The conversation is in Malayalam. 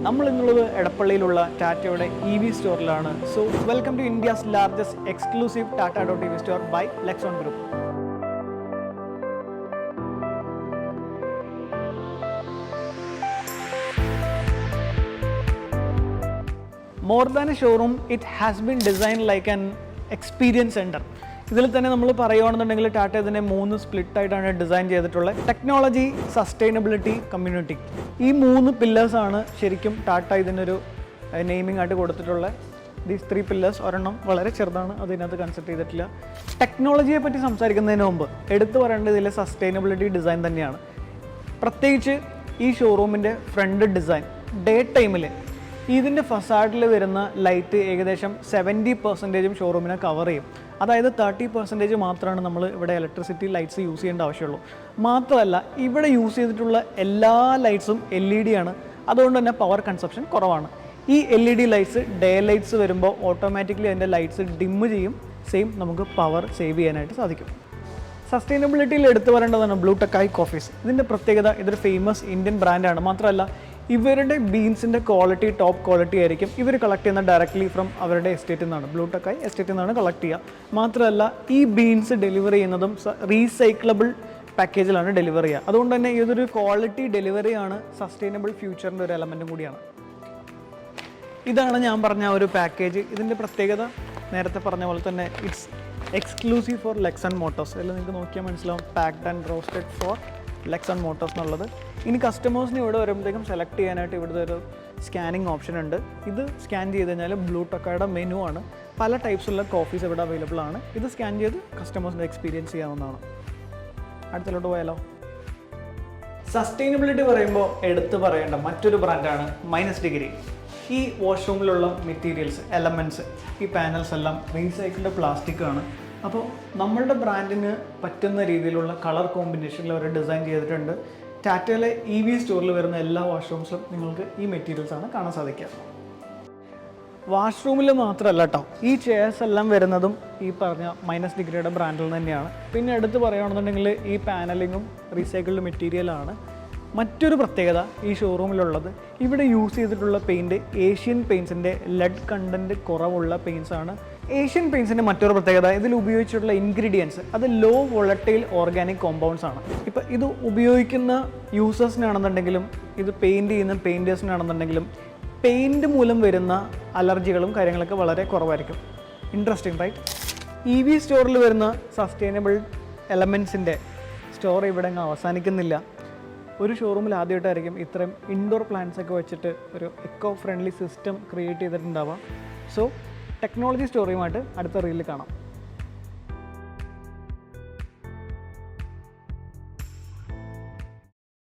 നമ്മൾ ഇന്നുള്ളത് എടപ്പള്ളിയിലുള്ള ടാറ്റയുടെ EV സ്റ്റോറിലാണ്. So welcome to India's largest exclusive Tata EV store by Lexon group. More than a showroom, it has been designed like an experience center. ഇതിൽ തന്നെ നമ്മൾ പറയുകയാണെന്നുണ്ടെങ്കിൽ ടാറ്റ ഇതിനെ 3 സ്പ്ലിറ്റായിട്ടാണ് ഡിസൈൻ ചെയ്തിട്ടുള്ളത്. ടെക്നോളജി, സസ്റ്റൈനബിലിറ്റി, കമ്മ്യൂണിറ്റി, ഈ 3 പില്ലേഴ്സാണ് ശരിക്കും ടാറ്റ ഇതിനൊരു നെയിമിംഗ് ആയിട്ട് കൊടുത്തിട്ടുള്ളത്. ദീസ് 3 പില്ലേഴ്സ്, ഒരെണ്ണം വളരെ ചെറുതാണ്, അതിനകത്ത് കൺസിഡർ ചെയ്തിട്ടില്ല. ടെക്നോളജിയെ പറ്റി സംസാരിക്കുന്നതിന് മുമ്പ് എടുത്തു പറയേണ്ടത് ഇതിലെ സസ്റ്റൈനബിലിറ്റി ഡിസൈൻ തന്നെയാണ്. പ്രത്യേകിച്ച് ഈ ഷോറൂമിൻ്റെ ഫ്രണ്ട് ഡിസൈൻ ഡേ ടൈമിൽ ഇതിൻ്റെ ഫസാഡിൽ വരുന്ന ലൈറ്റ് ഏകദേശം 70% ഷോറൂമിനെ കവർ ചെയ്യും. അതായത് 30% മാത്രമാണ് നമ്മൾ ഇവിടെ ഇലക്ട്രിസിറ്റി ലൈറ്റ്സ് യൂസ് ചെയ്യേണ്ട ആവശ്യമുള്ളൂ. മാത്രമല്ല ഇവിടെ യൂസ് ചെയ്തിട്ടുള്ള എല്ലാ ലൈറ്റ്സും LED ആണ്. അതുകൊണ്ട് തന്നെ പവർ കൺസപ്ഷൻ കുറവാണ്. ഈ LED ലൈറ്റ്സ് ഡേ ലൈറ്റ്സ് വരുമ്പോൾ ഓട്ടോമാറ്റിക്കലി അതിൻ്റെ ലൈറ്റ്സ് ഡിമ്മ് ചെയ്യും. സെയിം നമുക്ക് പവർ സേവ് ചെയ്യാനായിട്ട് സാധിക്കും. സസ്റ്റൈനബിലിറ്റിയിൽ എടുത്തു പറയേണ്ടതാണ് ബ്ലൂ ടക്കായ് കോഫീസ്. ഇതിൻ്റെ പ്രത്യേകത, ഇതൊരു ഫേമസ് ഇന്ത്യൻ ബ്രാൻഡാണ്. മാത്രമല്ല ഇവരുടെ ബീൻസിൻ്റെ ക്വാളിറ്റി ടോപ്പ് ക്വാളിറ്റി ആയിരിക്കും. ഇവർ കളക്ട് ചെയ്യുന്ന ഡയറക്ട്ലി ഫ്രം അവരുടെ എസ്റ്റേറ്റിൽ നിന്നാണ്, ബ്ലൂ ടക്കായ് എസ്റ്റേറ്റിൽ നിന്നാണ് കളക്ട് ചെയ്യുക. മാത്രമല്ല ഈ ബീൻസ് ഡെലിവറി ചെയ്യുന്നതും റീസൈക്ലബിൾ പാക്കേജിലാണ് ഡെലിവറി ചെയ്യുക. അതുകൊണ്ട് തന്നെ ഇതൊരു ക്വാളിറ്റി ഡെലിവറിയാണ്, സസ്റ്റൈനബിൾ ഫ്യൂച്ചറിൻ്റെ ഒരു എലമെൻറ്റും കൂടിയാണ്. ഇതാണ് ഞാൻ പറഞ്ഞ ഒരു പാക്കേജ്. ഇതിൻ്റെ പ്രത്യേകത നേരത്തെ പറഞ്ഞ പോലെ തന്നെ it's exclusive for Lexon motors. അതിൽ നിങ്ങൾക്ക് നോക്കിയാൽ മനസ്സിലാവും, packed and roasted for Lexon motors എന്നുള്ളത്. ഇനി കസ്റ്റമേഴ്സിന് ഇവിടെ വരുമ്പോഴത്തേക്കും സെലക്ട് ചെയ്യാനായിട്ട് ഇവിടുത്തെ ഒരു സ്കാനിങ് ഓപ്ഷൻ ഉണ്ട്. ഇത് സ്കാൻ ചെയ്ത് കഴിഞ്ഞാൽ ബ്ലൂ ടക്കായുടെ മെനു ആണ്. പല ടൈപ്സുള്ള കോഫീസ് ഇവിടെ അവൈലബിൾ ആണ്. ഇത് സ്കാൻ ചെയ്ത് കസ്റ്റമേഴ്സിന് എക്സ്പീരിയൻസ് ചെയ്യാവുന്നതാണ്. അടുത്തോട്ട് പോയാലോ. സസ്റ്റൈനബിലിറ്റി പറയുമ്പോൾ എടുത്തു പറയേണ്ട മറ്റൊരു ബ്രാൻഡാണ് -ഡിഗ്രി. ഈ വാഷ്റൂമിലുള്ള മെറ്റീരിയൽസ്, എലമെൻറ്റ്സ്, ഈ പാനൽസ് എല്ലാം റീസൈക്കിൾഡ് പ്ലാസ്റ്റിക് ആണ്. അപ്പോൾ നമ്മളുടെ ബ്രാൻഡിന് പറ്റുന്ന രീതിയിലുള്ള കളർ കോമ്പിനേഷനിൽ അവർ ഡിസൈൻ ചെയ്തിട്ടുണ്ട്. ടാറ്റയിലെ EV സ്റ്റോറിൽ വരുന്ന എല്ലാ വാഷ്റൂംസിലും നിങ്ങൾക്ക് ഈ മെറ്റീരിയൽസാണ് കാണാൻ സാധിക്കുക. വാഷ്റൂമിൽ മാത്രമല്ല കേട്ടോ, ഈ ചെയർസ് എല്ലാം വരുന്നതും ഈ പറഞ്ഞ -ഡിഗ്രിയുടെ ബ്രാൻഡിൽ തന്നെയാണ്. പിന്നെ എടുത്ത് പറയുകയാണെന്നുണ്ടെങ്കിൽ ഈ പാനലിങ്ങും റീസൈക്കിൾഡ് മെറ്റീരിയലാണ്. മറ്റൊരു പ്രത്യേകത ഈ ഷോറൂമിലുള്ളത്, ഇവിടെ യൂസ് ചെയ്തിട്ടുള്ള പെയിൻറ്റ് ഏഷ്യൻ പെയിൻറ്റ്സിൻ്റെ ലെഡ് കണ്ടൻറ്റ് കുറവുള്ള പെയിൻറ്റ്സാണ്. ഏഷ്യൻ പെയിൻറ്റ്സിൻ്റെ മറ്റൊരു പ്രത്യേകത, ഇതിൽ ഉപയോഗിച്ചിട്ടുള്ള ഇൻഗ്രീഡിയൻസ് അത് ലോ വോളറ്റൈൽ ഓർഗാനിക് കോമ്പൗണ്ട്സ് ആണ്. ഇപ്പോൾ ഇത് ഉപയോഗിക്കുന്ന യൂസേഴ്സിനാണെന്നുണ്ടെങ്കിലും ഇത് പെയിൻറ്റ് ചെയ്യുന്ന പെയിൻറ്റേഴ്സിനാണെന്നുണ്ടെങ്കിലും പെയിൻറ്റ് മൂലം വരുന്ന അലർജികളും കാര്യങ്ങളൊക്കെ വളരെ കുറവായിരിക്കും. Interesting right. EV സ്റ്റോറിൽ വരുന്ന സസ്റ്റൈനബിൾ എലമെൻറ്റ്സിൻ്റെ സ്റ്റോർ ഇവിടെ അങ്ങ് അവസാനിക്കുന്നില്ല. ഒരു ഷോറൂമിൽ ആദ്യമായിട്ടായിരിക്കും ഇത്രയും ഇൻഡോർ പ്ലാന്റ്സ് ഒക്കെ വെച്ചിട്ട് ഒരു എക്കോ ഫ്രണ്ട്ലി സിസ്റ്റം ക്രിയേറ്റ് ചെയ്തിട്ടുണ്ടാവാം. സോ ടെക്നോളജി സ്റ്റോറിയുമായിട്ട് അടുത്ത റീലിൽ കാണാം.